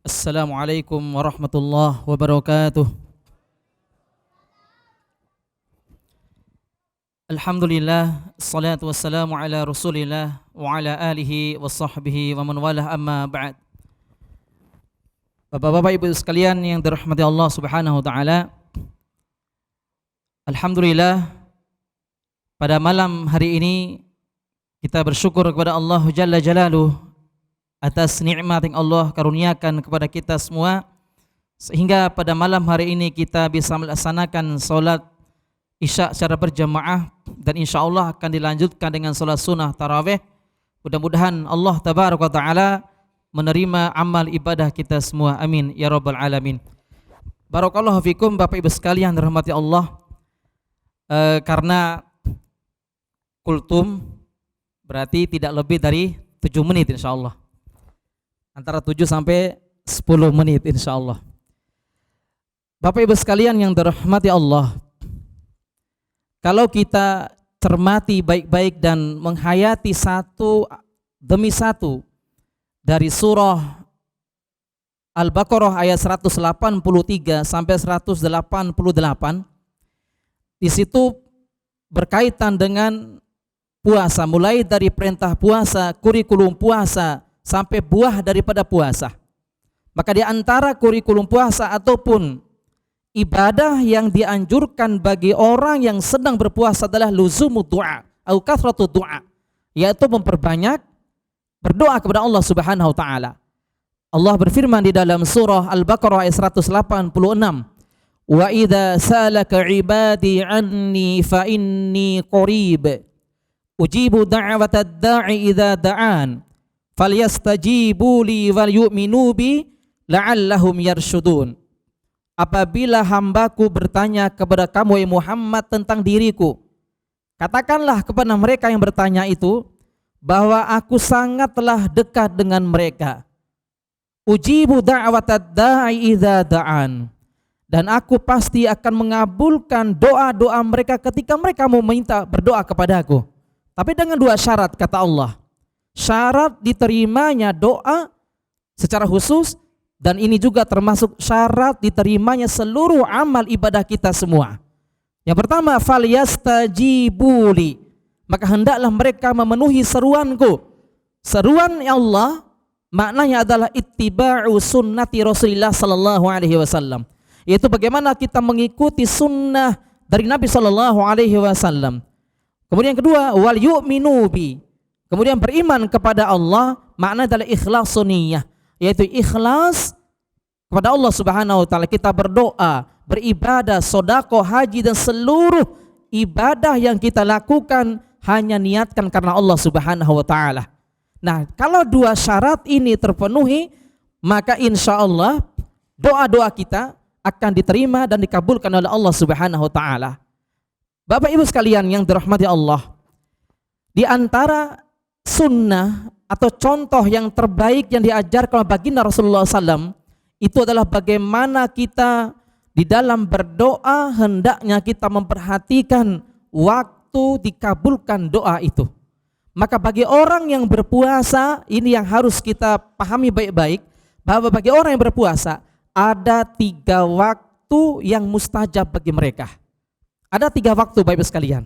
Assalamualaikum warahmatullahi wabarakatuh. Alhamdulillah, salatu wassalamu ala rasulillah wa ala alihi wa sahbihi wa man walah, amma ba'd. Bapak-bapak ibu sekalian yang dirahmati Allah subhanahu wa ta'ala, alhamdulillah pada malam hari ini kita bersyukur kepada Allah Jalla Jalaluh atas nikmat yang Allah karuniakan kepada kita semua, sehingga pada malam hari ini kita bisa melaksanakan salat Isya secara berjamaah, dan insya Allah akan dilanjutkan dengan salat sunnah tarawih. Mudah-mudahan Allah tabaraka wa ta'ala menerima amal ibadah kita semua, amin ya rabbal alamin. Barakallahu fikum Bapak Ibu sekalian dirahmati Allah. Karena kultum berarti tidak lebih dari 7 menit insya Allah, antara 7 sampai 10 menit insya Allah. Bapak Ibu sekalian yang dirahmati Allah, kalau kita cermati baik-baik dan menghayati satu demi satu dari surah Al-Baqarah ayat 183 sampai 188, di situ berkaitan dengan puasa, mulai dari perintah puasa, kurikulum puasa, sampai buah daripada puasa. Maka di antara kurikulum puasa ataupun ibadah yang dianjurkan bagi orang yang sedang berpuasa adalah luzumud du'a atau kathratu du'a, yaitu memperbanyak berdoa kepada Allah Subhanahu wa taala. Allah berfirman di dalam surah Al-Baqarah ayat 186, "Wa idza salaka 'ibadi 'anni fa inni qarib ujibu da'watad da'i idza da'an falyastajibu li wal yu'minu bi la'allahum yarshudun." Apabila hambaku bertanya kepada kamu ya Muhammad tentang diriku, katakanlah kepada mereka yang bertanya itu bahwa aku sangatlah dekat dengan mereka. Ujibu da'watad da'i idza da'an, dan aku pasti akan mengabulkan doa-doa mereka ketika mereka mau minta berdoa kepadaku. Tapi dengan 2 syarat, kata Allah. Syarat diterimanya doa secara khusus, dan ini juga termasuk syarat diterimanya seluruh amal ibadah kita semua. Yang pertama, falyastajibuli, maka hendaklah mereka memenuhi seruanku. Seruan ya Allah maknanya adalah ittiba'u sunnati Rasulillah sallallahu alaihi wasallam, yaitu bagaimana kita mengikuti sunnah dari Nabi sallallahu alaihi wasallam. Kemudian yang kedua, wal yu'minu bi, kemudian beriman kepada Allah, makna adalah ikhlasun niyyah, yaitu ikhlas kepada Allah Subhanahu wa taala. Kita berdoa, beribadah, sedekah, haji, dan seluruh ibadah yang kita lakukan hanya niatkan karena Allah Subhanahu wa taala. Nah, kalau 2 syarat ini terpenuhi, maka insya Allah doa-doa kita akan diterima dan dikabulkan oleh Allah Subhanahu wa taala. Bapak Ibu sekalian yang dirahmati Allah, di antara sunnah atau contoh yang terbaik yang diajarkan oleh baginda Rasulullah SAW itu adalah bagaimana kita di dalam berdoa hendaknya kita memperhatikan waktu dikabulkan doa itu. Maka bagi orang yang berpuasa, ini yang harus kita pahami baik-baik, bahwa bagi orang yang berpuasa ada 3 waktu yang mustajab bagi mereka. Ada 3 waktu Bapak Ibu sekalian.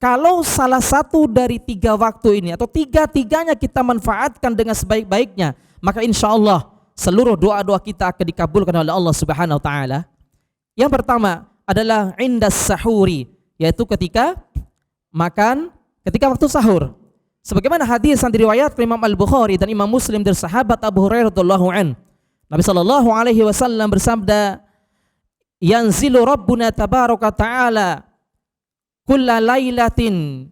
Kalau salah satu dari 3 waktu ini atau 3-tiganya kita manfaatkan dengan sebaik-baiknya, maka insya Allah seluruh doa-doa kita akan dikabulkan oleh Allah Subhanahu wa taala. Yang pertama adalah indas sahuri, yaitu ketika makan, ketika waktu sahur. Sebagaimana hadis yang diriwayatkan Imam Al-Bukhari dan Imam Muslim dari sahabat Abu Hurairah radhiyallahu anhu, Nabi sallallahu alaihi wasallam bersabda, "Yanzilu Rabbuna tabaraka ta'ala kulla lailatin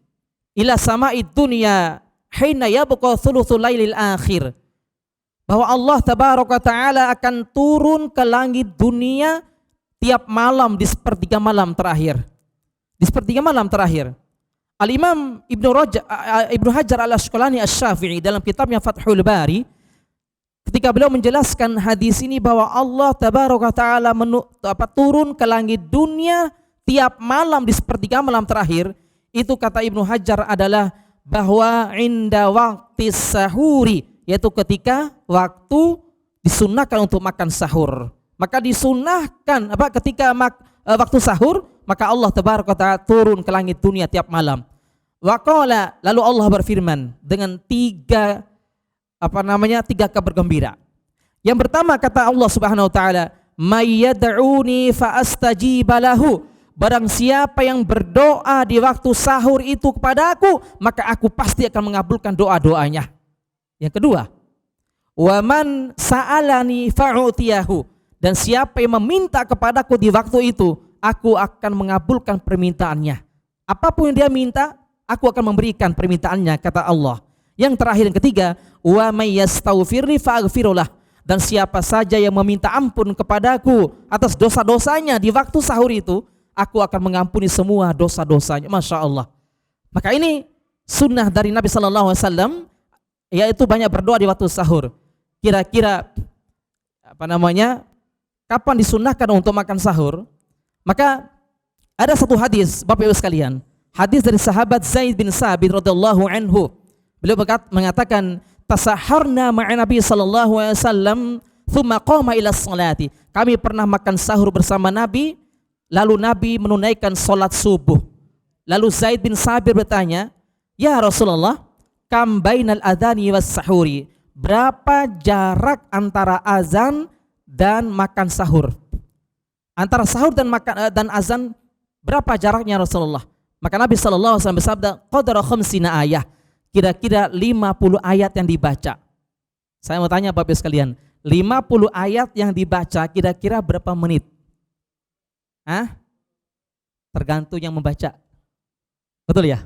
ila sama'id dunya hina yabqa thuluthul lailil akhir." Bahwa Allah tabaraka ta'ala akan turun ke langit dunia tiap malam di sepertiga malam terakhir. Di sepertiga malam terakhir. Al-Imam Ibnu Hajar Al-Asqalani Asy-Syafi'i dalam kitabnya Fathul Bari, ketika beliau menjelaskan hadis ini bahwa Allah tabaraka ta'ala turun ke langit dunia tiap malam di sepertiga malam terakhir, itu kata Ibnu Hajar adalah bahwa inda waqtis sahuri, yaitu ketika waktu disunnahkan untuk makan sahur. Maka disunnahkan ketika waktu sahur, maka Allah tabaraka taala turun ke langit dunia tiap malam. Wa qala, lalu Allah berfirman dengan tiga kabar gembira. Yang pertama kata Allah Subhanahu wa taala, "May yad'uni fa astajiba lahu." Barang siapa yang berdoa di waktu sahur itu kepada aku, maka aku pasti akan mengabulkan doa-doanya. Yang kedua, "Wa man sa'alani fa'utiyahu." Dan siapa yang meminta kepadaku di waktu itu, aku akan mengabulkan permintaannya. Apapun yang dia minta, aku akan memberikan permintaannya, kata Allah. Yang terakhir, yang ketiga, "Wa may yastaghfirni fa'aghfirulah." Dan siapa saja yang meminta ampun kepadaku atas dosa-dosanya di waktu sahur itu, aku akan mengampuni semua dosa-dosanya. Masya Allah. Maka ini sunnah dari Nabi SAW, yaitu banyak berdoa di waktu sahur. Kira-kira kapan disunnahkan untuk makan sahur? Maka ada satu hadis, Bapak Ibu sekalian, hadis dari sahabat Zaid bin Sabit radhiyallahu anhu. Beliau mengatakan, "Tasaharna ma'a Nabi sallallahu alaihi wasallam, thumma qama ila sholati." Kami pernah makan sahur bersama Nabi, lalu Nabi menunaikan salat subuh. Lalu Zaid bin Sabit bertanya, "Ya Rasulullah, kam bainal adhani was sahuri?" Berapa jarak antara azan dan makan sahur? Antara sahur dan azan berapa jaraknya Rasulullah? Maka Nabi sallallahu alaihi wasallam bersabda, "Qadra khamsina ayah." Kira-kira 50 ayat yang dibaca. Saya mau tanya Bapak sekalian, 50 ayat yang dibaca kira-kira berapa menit? Tergantung yang membaca. Betul ya?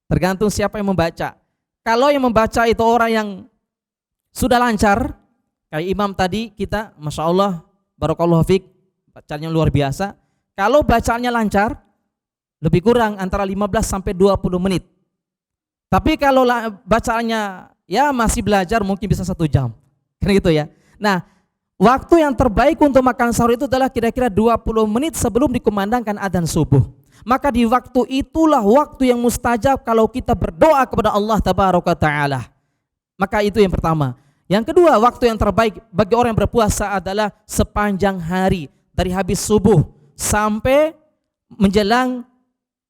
Tergantung siapa yang membaca. Kalau yang membaca itu orang yang sudah lancar, kayak imam tadi kita, Masya Allah, Barakallahu fiik, bacaannya luar biasa. Kalau bacaannya lancar, lebih kurang antara 15 sampai 20 menit. Tapi kalau bacaannya ya masih belajar, mungkin bisa 1 jam. Kan gitu ya. Nah, waktu yang terbaik untuk makan sahur itu adalah kira-kira 20 menit sebelum dikumandangkan adzan subuh. Maka di waktu itulah waktu yang mustajab kalau kita berdoa kepada Allah tabaraka taala. Maka itu yang pertama. Yang kedua, waktu yang terbaik bagi orang yang berpuasa adalah sepanjang hari, dari habis subuh sampai menjelang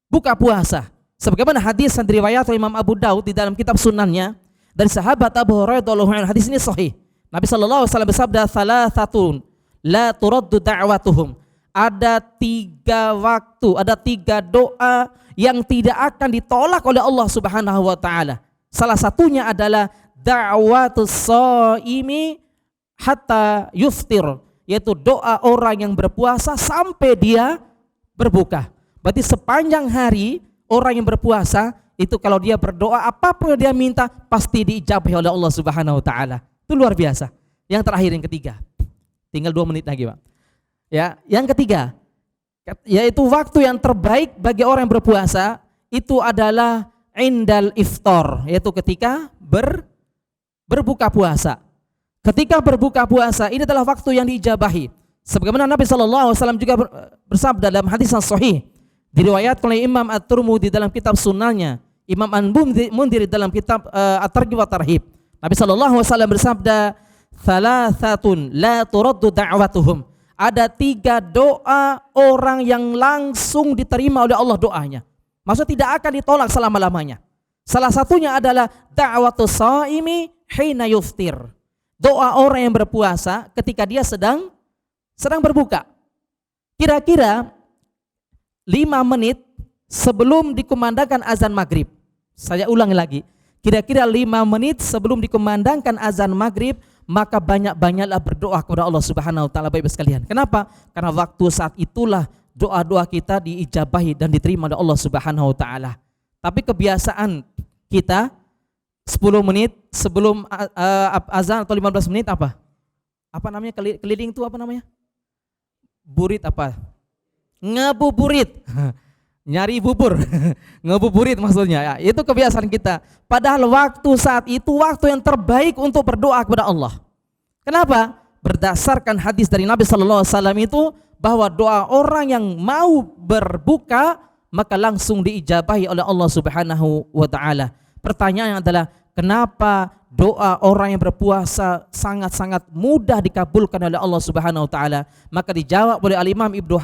buka puasa. Sebagaimana hadis yang diriwayatkan Imam Abu Daud di dalam kitab sunannya dari sahabat Abu Hurairah radhiyallahu anhu, hadis ini sahih. Nabi sallallahu alaihi wasallam bersabda, "Thalathatun la turaddu da'watuhum." Ada 3 waktu, ada 3 doa yang tidak akan ditolak oleh Allah Subhanahu wa taala. Salah satunya adalah da'watus shaimi hatta yuftir, yaitu doa orang yang berpuasa sampai dia berbuka. Berarti sepanjang hari orang yang berpuasa itu kalau dia berdoa, apapun yang dia minta pasti diijabahi oleh Allah Subhanahu wa taala. Itu luar biasa. Yang terakhir, yang ketiga. Tinggal 2 menit lagi, Pak. Ya, yang ketiga, yaitu waktu yang terbaik bagi orang yang berpuasa itu adalah indal iftar, yaitu ketika berbuka puasa. Ketika berbuka puasa ini adalah waktu yang diijabahi. Sebagaimana Nabi sallallahu alaihi wasallam juga bersabda dalam hadis yang sahih, diriwayatkan oleh Imam At-Tirmidzi dalam kitab Sunannya, Imam An-Mundhir dalam kitab At-Targhib wa Tarhib. Nabi sallallahu alaihi wasallam bersabda, "Thalathatun la turaddu da'watuhum." Ada 3 doa orang yang langsung diterima oleh Allah doanya. Maksudnya tidak akan ditolak selama-lamanya. Salah satunya adalah da'watus shaimi hina yuftir. Doa orang yang berpuasa ketika dia sedang berbuka. Kira-kira 5 menit sebelum dikumandangkan azan maghrib. Saya ulangi lagi. Kira-kira 5 menit sebelum dikumandangkan azan maghrib, maka banyak-banyaklah berdoa kepada Allah Subhanahu wa taala, Bapak sekalian. Kenapa? Karena waktu saat itulah doa-doa kita diijabahi dan diterima oleh Allah Subhanahu wa taala. Tapi kebiasaan kita 10 menit sebelum azan atau 15 menit apa? Apa namanya keliling itu apa namanya? Burit apa? Ngebuburit. Nyari bubur. Ngebuburit maksudnya ya. Itu kebiasaan kita. Padahal waktu saat itu waktu yang terbaik untuk berdoa kepada Allah. Kenapa? Berdasarkan hadis dari Nabi sallallahu alaihi wasallam itu bahwa doa orang yang mau berbuka maka langsung diijabahi oleh Allah Subhanahu wa taala. Pertanyaannya adalah kenapa doa orang yang berpuasa sangat-sangat mudah dikabulkan oleh Allah Subhanahu wa taala. Maka dijawab oleh Al-Imam Ibnu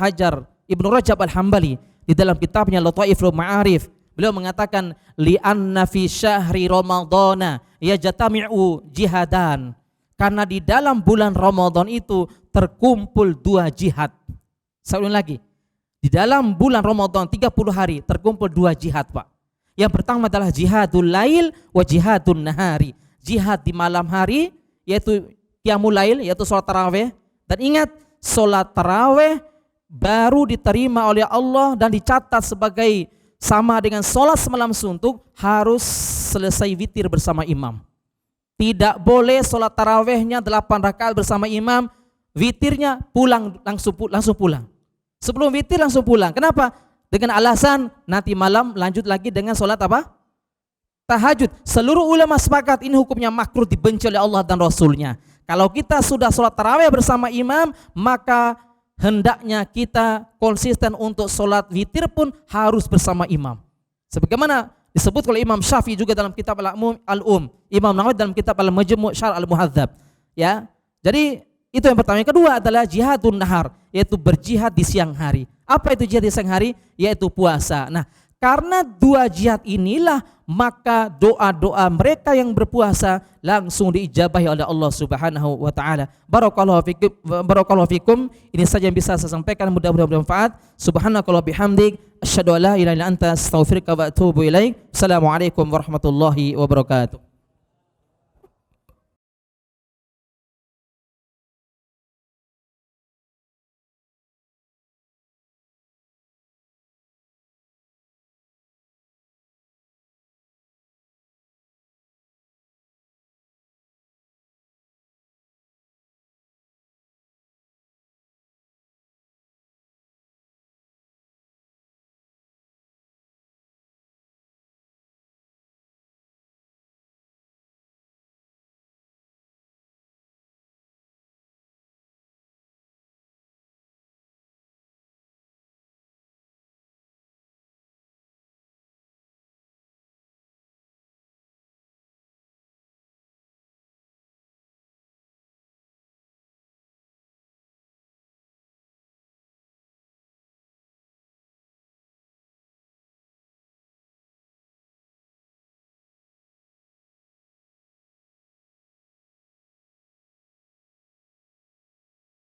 Rajab Al-Hambali di dalam kitabnya Lataiful Ma'arif. Beliau mengatakan li'anna fi syahri ramadhana yajtami'u jihadan. Karena di dalam bulan Ramadan itu terkumpul 2 jihad. Saya ulang lagi. Di dalam bulan Ramadan 30 hari terkumpul 2 jihad, Pak. Yang pertama adalah jihadul lail wa jihadun nahari. Jihad di malam hari yaitu qiyamul lail, yaitu salat tarawih. Dan ingat, salat tarawih baru diterima oleh Allah dan dicatat sebagai sama dengan salat semalam suntuk, harus selesai witir bersama imam. Tidak boleh salat tarawihnya 8 rakaat bersama imam, witirnya pulang langsung pulang. Sebelum witir langsung pulang. Kenapa? Dengan alasan nanti malam lanjut lagi dengan salat apa? Tahajud. Seluruh ulama sepakat ini hukumnya makruh, dibenci oleh Allah dan Rasulnya. Kalau kita sudah sholat tarawih bersama imam, maka hendaknya kita konsisten untuk sholat witir pun harus bersama imam. Sebagaimana disebut oleh Imam Syafi'i juga dalam kitab Imam Nawawi dalam kitab Al-Majmu' Syarh Al-Muhadzab. Ya. Jadi itu yang pertama. Yang kedua adalah jihadun nahar, yaitu berjihad di siang hari. Apa itu jihad di siang hari? Yaitu puasa. Nah, karena 2 jihad inilah maka doa-doa mereka yang berpuasa langsung diijabahi oleh Allah Subhanahu wa taala. Barakallahu fikum. Ini saja yang bisa saya sampaikan, mudah-mudahan bermanfaat. Subhanakallah bihamdik, asyhadu an la ilaha illa anta, astaghfiruka wa atubu ilaik. Assalamualaikum warahmatullahi wabarakatuh.